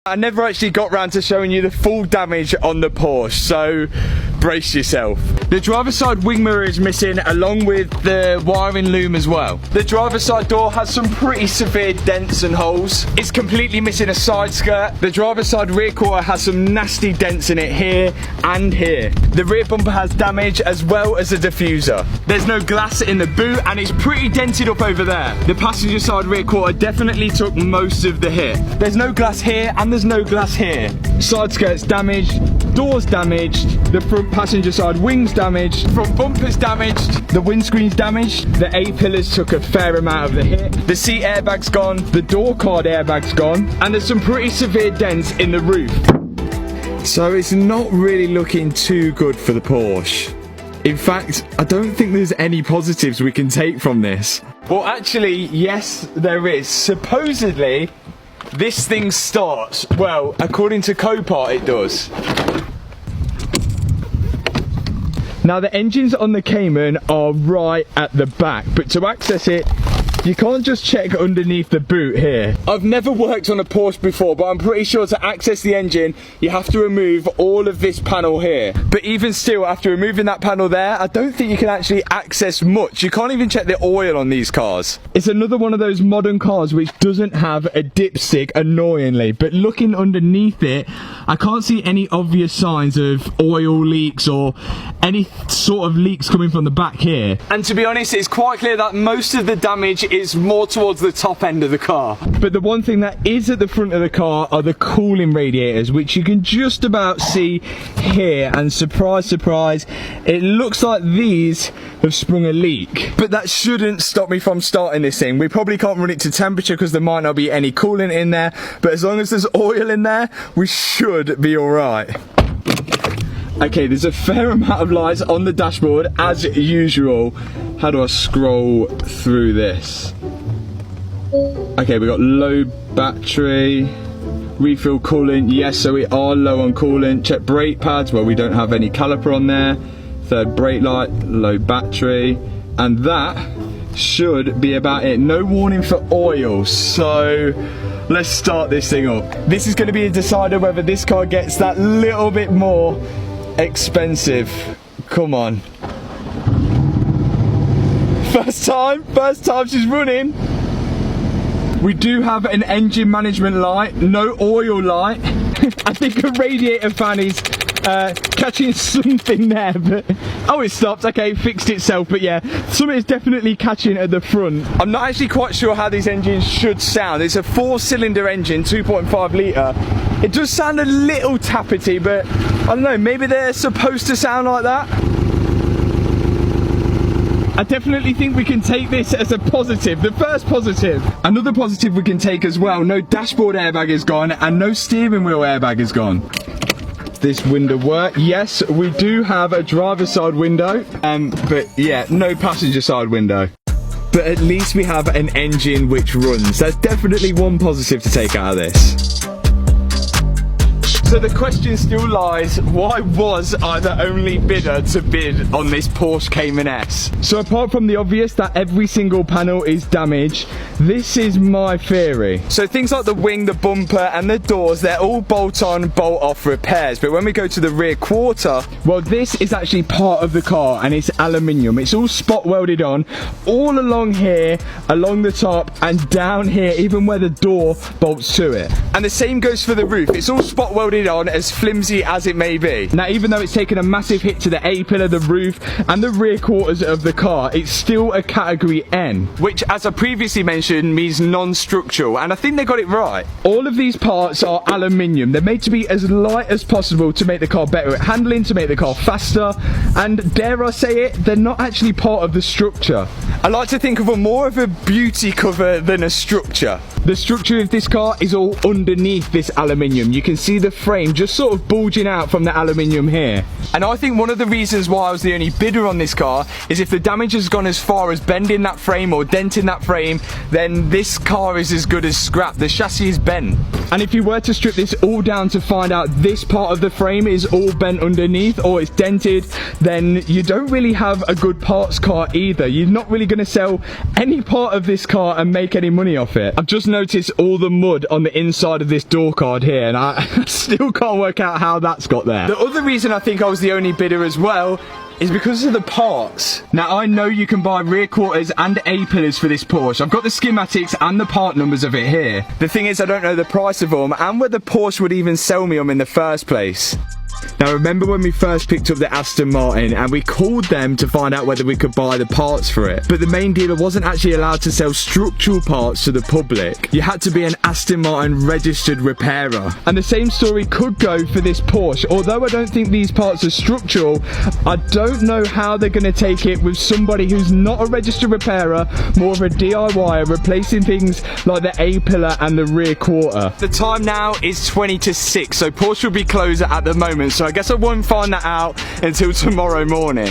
I never actually got round to showing you the full damage on the Porsche, so brace yourself. The driver's side wing mirror is missing, along with the wiring loom as well. The driver's side door has some pretty severe dents and holes. It's completely missing a side skirt. The driver's side rear quarter has some nasty dents in it here and here. The rear bumper has damage as well as the diffuser. There's no glass in the boot and it's pretty dented up over there. The passenger side rear quarter definitely took most of the hit. There's no glass here and there's no glass here. Side skirt's damaged, doors damaged, the front passenger side wings damaged, front bumper's damaged, the windscreen's damaged, the A-pillars took a fair amount of the hit, the seat airbag's gone, the door card airbag's gone, and there's some pretty severe dents in the roof. So it's not really looking too good for the Porsche. In fact, I don't think there's any positives we can take from this. Well, actually, yes, there is. Supposedly, this thing starts, well, according to Copart, it does. Now, the engines on the Cayman are right at the back, but to access it, you can't just check underneath the boot here. I've never worked on a Porsche before, but I'm pretty sure to access the engine, you have to remove all of this panel here. But even still, after removing that panel there, I don't think you can actually access much. You can't even check the oil on these cars. It's another one of those modern cars which doesn't have a dipstick, annoyingly, but looking underneath it, I can't see any obvious signs of oil leaks or any sort of leaks coming from the back here. And to be honest, it's quite clear that most of the damage is more towards the top end of the car. But the one thing that is at the front of the car are the cooling radiators, which you can just about see here, and surprise, surprise, it looks like these have sprung a leak. But that shouldn't stop me from starting this thing. We probably can't run it to temperature because there might not be any coolant in there, but as long as there's oil in there, we should be alright. Okay, there's a fair amount of lights on the dashboard, as usual. How do I scroll through this? Okay, we got low battery, refill coolant, yes, so we are low on coolant. Check brake pads, well, we don't have any caliper on there. Third brake light, low battery, and that should be about it. No warning for oil, so let's start this thing up. This is going to be a decider whether this car gets that little bit more expensive. Come on. First time she's running. We do have an engine management light, no oil light. I think a radiator fan is catching something there, but oh, it stopped. Okay, it fixed itself, but yeah, something is definitely catching at the front. I'm not actually quite sure how these engines should sound. It's a 4-cylinder engine, 2.5 litre. It does sound a little tappety, but I don't know, maybe they're supposed to sound like that. I definitely think we can take this as a positive, the first positive. Another positive we can take as well, no dashboard airbag is gone and no steering wheel airbag is gone. This window work? Yes, we do have a driver's side window, but yeah, no passenger side window. But at least we have an engine which runs. That's definitely one positive to take out of this. So the question still lies, why was I the only bidder to bid on this Porsche Cayman S? So apart from the obvious that every single panel is damaged, this is my theory. So things like the wing, the bumper and the doors, they're all bolt-on, bolt-off repairs. But when we go to the rear quarter, well, this is actually part of the car and it's aluminium. It's all spot welded on, all along here, along the top and down here, even where the door bolts to it. And the same goes for the roof. It's all spot welded on, as flimsy as it may be. Now, even though it's taken a massive hit to the A-pillar, the roof and the rear quarters of the car, it's still a category N, which, as I previously mentioned, means non-structural, and I think they got it right. All of these parts are aluminium. They're made to be as light as possible to make the car better at handling, to make the car faster, and dare I say it, they're not actually part of the structure. I like to think of them more of a beauty cover than a structure. The structure of this car is all underneath this aluminium. You can see the frame just sort of bulging out from the aluminium here. And I think one of the reasons why I was the only bidder on this car is if the damage has gone as far as bending that frame or denting that frame, then this car is as good as scrap. The chassis is bent. And if you were to strip this all down to find out this part of the frame is all bent underneath or it's dented, then you don't really have a good parts car either. You're not really going to sell any part of this car and make any money off it. I've just noticed all the mud on the inside of this door card here, and I still can't work out how that's got there. The other reason I think I was the only bidder as well is because of the parts. Now, I know you can buy rear quarters and A-pillars for this Porsche. I've got the schematics and the part numbers of it here. The thing is, I don't know the price of them and whether Porsche would even sell me them in the first place. Now, remember when we first picked up the Aston Martin and we called them to find out whether we could buy the parts for it, but the main dealer wasn't actually allowed to sell structural parts to the public. You had to be an Aston Martin registered repairer. And the same story could go for this Porsche. Although I don't think these parts are structural, I don't know how they're going to take it with somebody who's not a registered repairer, more of a DIYer, replacing things like the A-pillar and the rear quarter. The time now is 20 to 6, so Porsche will be closed at the moment. So I guess I won't find that out until tomorrow morning.